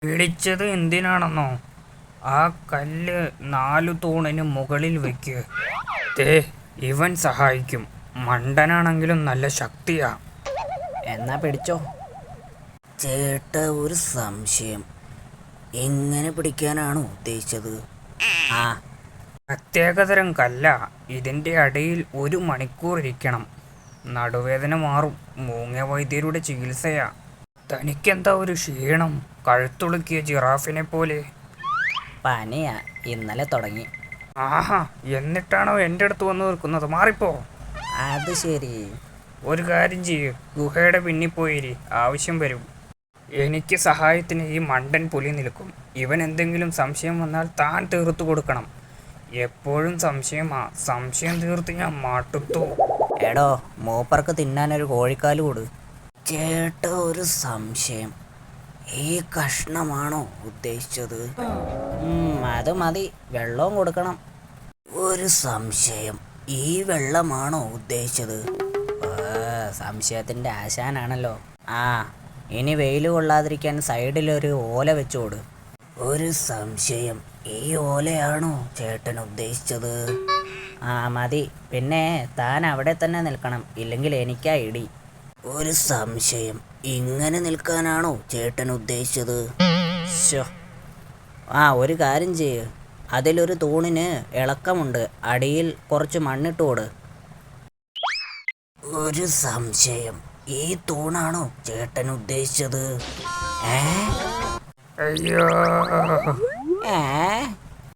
പിടിച്ചത് എന്തിനാണെന്നോ? ആ കല്ല് 4 തൂണിന് മുകളിൽ വെക്ക്. ദേ, ഇവൻ സഹായിക്കും. മണ്ടനാണെങ്കിലും നല്ല ശക്തിയാ. എന്നാ പിടിച്ചോ. ചേട്ടാ, ഒരു സംശയം. എങ്ങനെ പിടിക്കാനാണ് ഉദ്ദേശിച്ചത്? ആ പ്രത്യേകതരം കല്ല. ഇതിൻ്റെ അടിയിൽ 1 മണിക്കൂർ ഇരിക്കണം. നടുവേദന മാറും. മൂങ്ങ വൈദ്യരുടെ ചികിത്സയാ. തനിക്കെന്താ ഒരു ക്ഷീണം? കഴുത്തുളുക്കിയ ജിറാഫിനെ പോലെ. പനിയാ, ഇന്നലെ തുടങ്ങി. ആഹാ, എന്നിട്ടാണോ എൻ്റെ അടുത്ത് വന്ന് നിൽക്കുന്നത്? മാറിപ്പോ. അത് ശരി. ഒരു കാര്യം ചെയ്യൂ, ഗുഹയുടെ പിന്നിൽ പോയിരി. ആവശ്യം വരും. എനിക്ക് സഹായത്തിന് ഈ മണ്ടൻ പുലി നിൽക്കും. ഇവൻ എന്തെങ്കിലും സംശയം വന്നാൽ താൻ തീർത്തു കൊടുക്കണം. എപ്പോഴും സംശയമാ. സംശയം തീർത്ത് ഞാൻ മാട്ടുത്തു. എടോ, മൂപ്പർക്ക് തിന്നാനൊരു കോഴിക്കാല് കൊടു. ചേട്ടാ, ഒരു സംശയം. ഈ കഷ്ണമാണോ ഉദ്ദേശിച്ചത്? അത് മതി, വെള്ളവും കൊടുക്കണം. ഒരു സംശയം. ഈ വെള്ളമാണോ ഉദ്ദേശിച്ചത്? സംശയത്തിൻ്റെ ആശാനാണല്ലോ. ആ, ഇനി വെയിൽ കൊള്ളാതിരിക്കാൻ സൈഡിലൊരു ഓല വെച്ചോട്. ഒരു സംശയം. ഈ ഓലയാണോ ചേട്ടൻ ഉദ്ദേശിച്ചത്? ആ മതി. പിന്നെ താൻ അവിടെ തന്നെ നിൽക്കണം, ഇല്ലെങ്കിൽ എനിക്കാ ഇടി. ഒരു സംശയം. ഇങ്ങനെ നിൽക്കാനാണോ ചേട്ടൻ ഉദ്ദേശിച്ചത്? ശോ. ആ, ഒരു കാര്യം ചെയ്യ്. അതിലൊരു തൂണിന് ഇളക്കമുണ്ട്. അടിയിൽ കുറച്ച് മണ്ണിട്ട് കൊടു. ഒരു സംശയം. ഈ തൂണാണോ ചേട്ടൻ ഉദ്ദേശിച്ചത്? അയ്യോ. ഏ